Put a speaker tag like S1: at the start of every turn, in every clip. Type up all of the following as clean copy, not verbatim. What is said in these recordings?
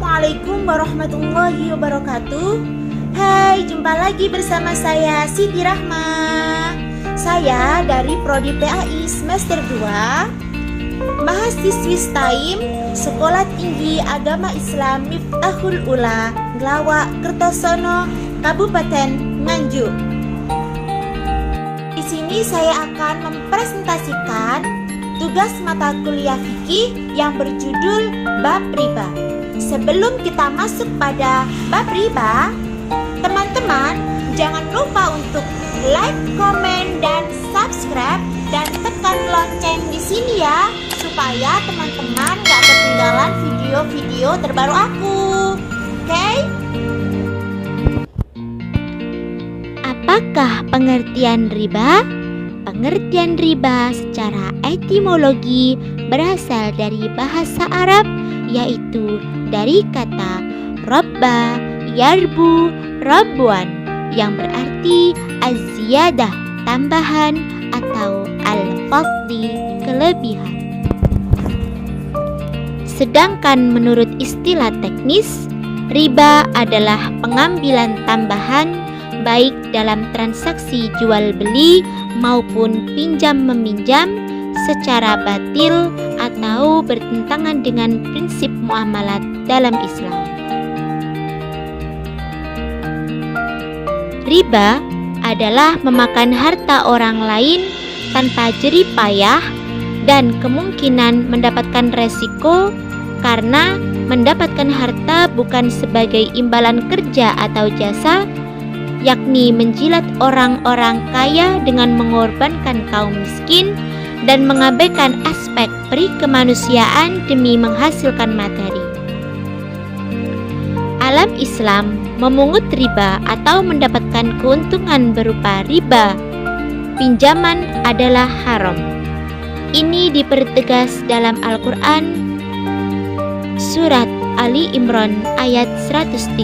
S1: Assalamualaikum warahmatullahi wabarakatuh. Hai, jumpa lagi bersama saya Siti Rahma. Saya dari Prodi PAI semester 2, mahasiswi STAIM Sekolah Tinggi Agama Islam Miftahul Ula, Glawak, Kertosono, Kabupaten Nganjuk. Di sini saya akan mempresentasikan tugas mata kuliah fikih yang berjudul Bab Riba. Sebelum kita masuk pada bab riba, teman-teman jangan lupa untuk like, komen, dan subscribe, dan tekan lonceng di sini ya, supaya teman-teman gak ketinggalan video-video terbaru aku. Oke?
S2: Apakah pengertian riba? Pengertian riba secara etimologi berasal dari bahasa Arab, yaitu dari kata robba, yarbu, rabwan, yang berarti az-ziyadah, tambahan, atau al-fadli, kelebihan. Sedangkan menurut istilah teknis, riba adalah pengambilan tambahan baik dalam transaksi jual beli maupun pinjam meminjam secara batil atau bertentangan dengan prinsip muamalat dalam Islam. Riba adalah memakan harta orang lain tanpa jerih payah dan kemungkinan mendapatkan resiko karena mendapatkan harta bukan sebagai imbalan kerja atau jasa, yakni menjilat orang-orang kaya dengan mengorbankan kaum miskin dan mengabaikan aspek peri kemanusiaan demi menghasilkan materi. Alam Islam memungut riba atau mendapatkan keuntungan berupa riba pinjaman adalah haram. Ini dipertegas dalam Al-Quran Surat Ali Imran ayat 130.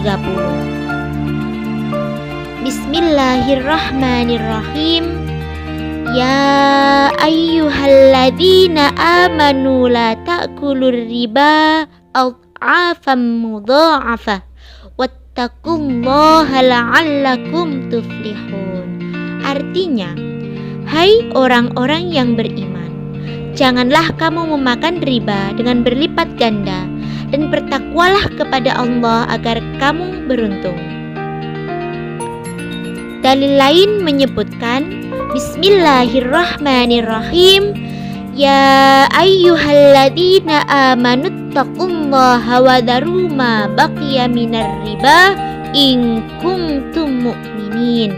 S2: Bismillahirrahmanirrahim. Ya ayyuhalladzina amanu la ta'kulur riba ad'afan mudha'afah wattaqullaha la'allakum tuflihun. Artinya, hai orang-orang yang beriman, janganlah kamu memakan riba dengan berlipat ganda, dan bertakwalah kepada Allah agar kamu beruntung. Dalil lain menyebutkan Bismillahirrahmanirrahim. Ya ayyuhalladzina amanu taqullaha wa dharu ma baqiya minar riba in kuntum mu'minin.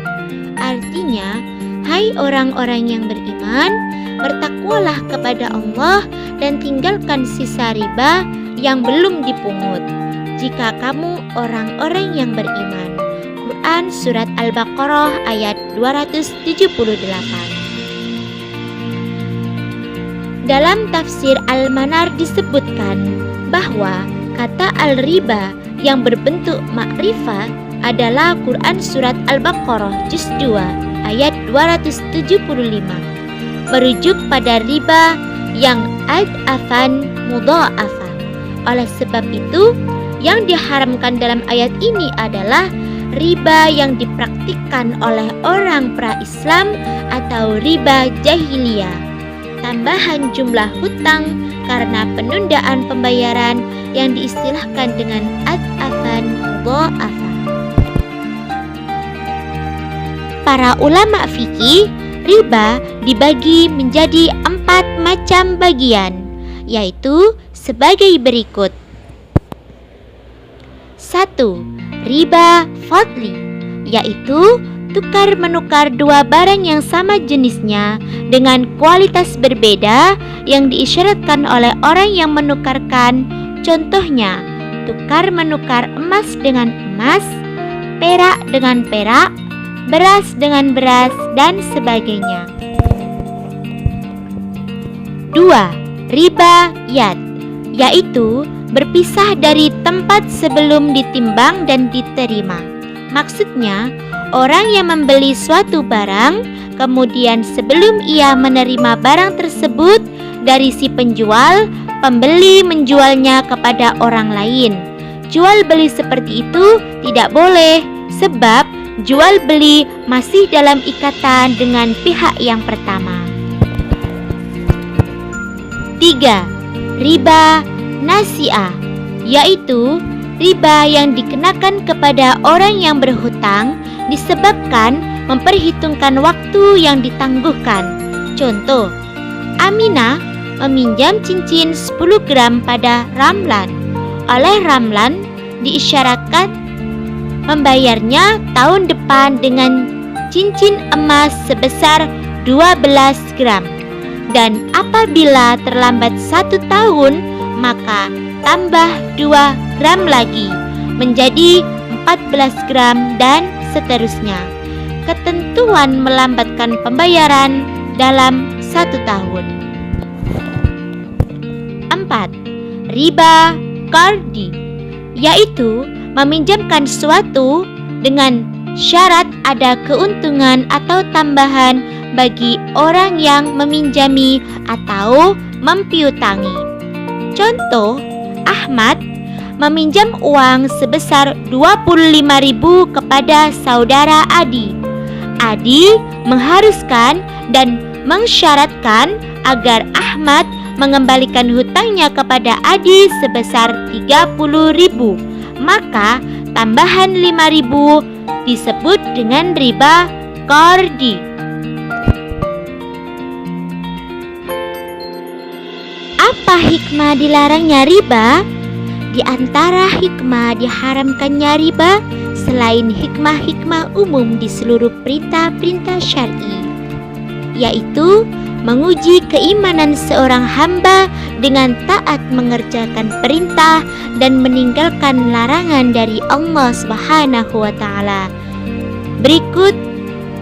S2: Artinya, hai orang-orang yang beriman, bertakwalah kepada Allah dan tinggalkan sisa riba yang belum dipungut jika kamu orang-orang yang beriman. Quran Surat Al-Baqarah ayat 278. Dalam tafsir Al-Manar disebutkan bahwa kata al-riba yang berbentuk makrifah adalah Quran Surat Al-Baqarah Juz 2 ayat 275, merujuk pada riba yang ad'afan mudha'afah. Oleh sebab itu, yang diharamkan dalam ayat ini adalah riba yang dipraktikkan oleh orang pra-Islam atau riba jahiliyah, tambahan jumlah hutang karena penundaan pembayaran yang diistilahkan dengan ad'afan mudha'afah. Para ulama fikih, riba dibagi menjadi 4 macam bagian, yaitu sebagai berikut. 1. Riba fadli, yaitu tukar menukar dua barang yang sama jenisnya dengan kualitas berbeda yang diisyaratkan oleh orang yang menukarkan. Contohnya, tukar menukar emas dengan emas, perak dengan perak, beras dengan beras, dan sebagainya. 2. Riba yad, yaitu berpisah dari tempat sebelum ditimbang dan diterima. Maksudnya, orang yang membeli suatu barang, kemudian sebelum ia menerima barang tersebut dari si penjual, pembeli menjualnya kepada orang lain. jual beli seperti itu tidak boleh, sebab jual beli masih dalam ikatan dengan pihak yang pertama. 3. Riba nasi'ah, yaitu riba yang dikenakan kepada orang yang berhutang disebabkan memperhitungkan waktu yang ditangguhkan. Contoh, Aminah meminjam cincin 10 gram pada Ramlan. Oleh Ramlan diisyaratkan membayarnya tahun depan dengan cincin emas sebesar 12 gram. Dan apabila terlambat 1 tahun, maka tambah 2 gram lagi menjadi 14 gram dan seterusnya. Ketentuan melambatkan pembayaran dalam 1 tahun. 4. Riba qardi, yaitu meminjamkan sesuatu dengan syarat ada keuntungan atau tambahan bagi orang yang meminjami atau mempiutangi. Contoh, Ahmad meminjam uang sebesar 25.000 kepada saudara Adi. Adi mengharuskan dan mensyaratkan agar Ahmad mengembalikan hutangnya kepada Adi sebesar 30.000. Maka tambahan 5.000 disebut dengan riba qardi. Apa hikmah dilarangnya riba? Di antara hikmah diharamkannya riba selain hikmah-hikmah umum di seluruh perintah-perintah syar'i, yaitu menguji keimanan seorang hamba dengan taat mengerjakan perintah dan meninggalkan larangan dari Allah Subhanahu wa taala. Berikut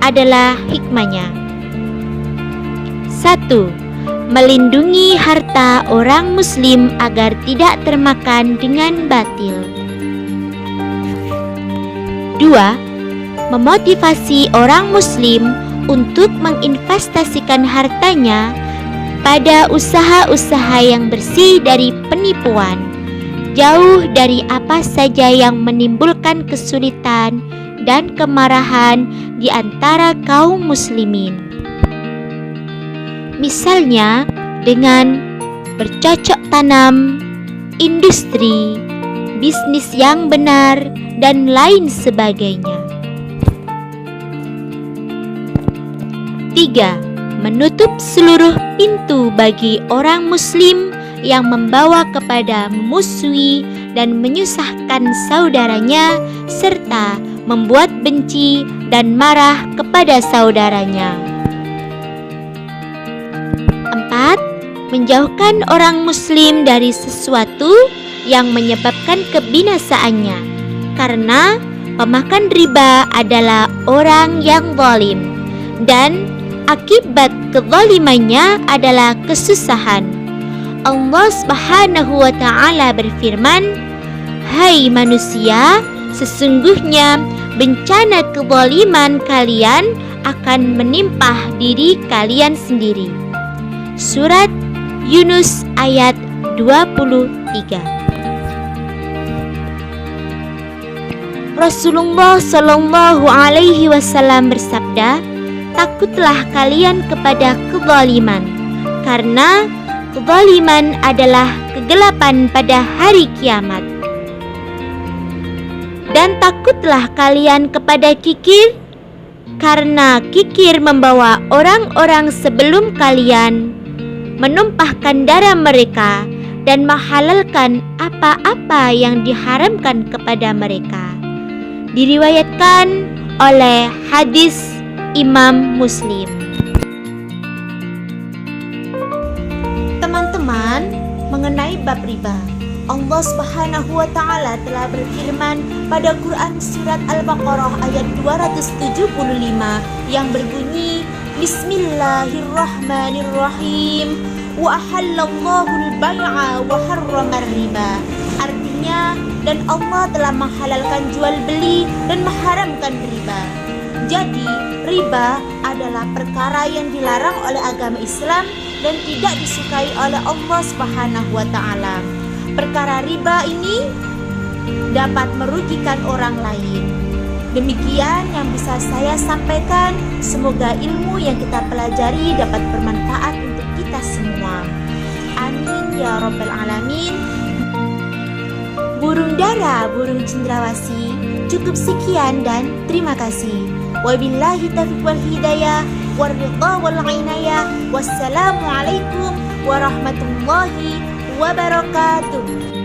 S2: adalah hikmahnya. 1. Melindungi harta orang muslim agar tidak termakan dengan batil. 2. Memotivasi orang muslim untuk menginvestasikan hartanya pada usaha-usaha yang bersih dari penipuan, jauh dari apa saja yang menimbulkan kesulitan dan kemarahan di antara kaum muslimin. Misalnya dengan bercocok tanam, industri, bisnis yang benar, dan lain sebagainya. 3. Menutup seluruh pintu bagi orang muslim yang membawa kepada memusuhi dan menyusahkan saudaranya serta membuat benci dan marah kepada saudaranya. 4. Menjauhkan orang muslim dari sesuatu yang menyebabkan kebinasaannya, karena pemakan riba adalah orang yang zalim dan akibat kezalimannya adalah kesusahan. Allah Subhanahu wa taala berfirman, "Hai manusia, sesungguhnya bencana kezaliman kalian akan menimpa diri kalian sendiri." Surat Yunus ayat 23. Rasulullah Shallallahu alaihi wasallam bersabda, "Takutlah kalian kepada kezaliman, karena kezaliman adalah kegelapan pada hari kiamat. Dan takutlah kalian kepada kikir, karena kikir membawa orang-orang sebelum kalian menumpahkan darah mereka dan menghalalkan apa-apa yang diharamkan kepada mereka." Diriwayatkan oleh hadis Imam Muslim.
S1: Teman-teman, mengenai bab riba, Allah Subhanahu wa taala telah berfirman pada Quran surat Al-Baqarah ayat 275 yang berbunyi, Bismillahirrahmanirrahim, wa ahallallahu al-bai'a wa harrama riba. Artinya, dan Allah telah menghalalkan jual beli dan mengharamkan riba. Jadi, riba adalah perkara yang dilarang oleh agama Islam dan tidak disukai oleh Allah Subhanahu wa taala. Perkara riba ini dapat merugikan orang lain. Demikian yang bisa saya sampaikan. Semoga ilmu yang kita pelajari dapat bermanfaat untuk kita semua. Amin ya rabbal alamin. Burung dara, burung cendrawasih, cukup sekian dan terima kasih. Wabillahi taufiq wal hidayah, warridha wal inayah. Wassalamualaikum warahmatullahi wabarakatuh.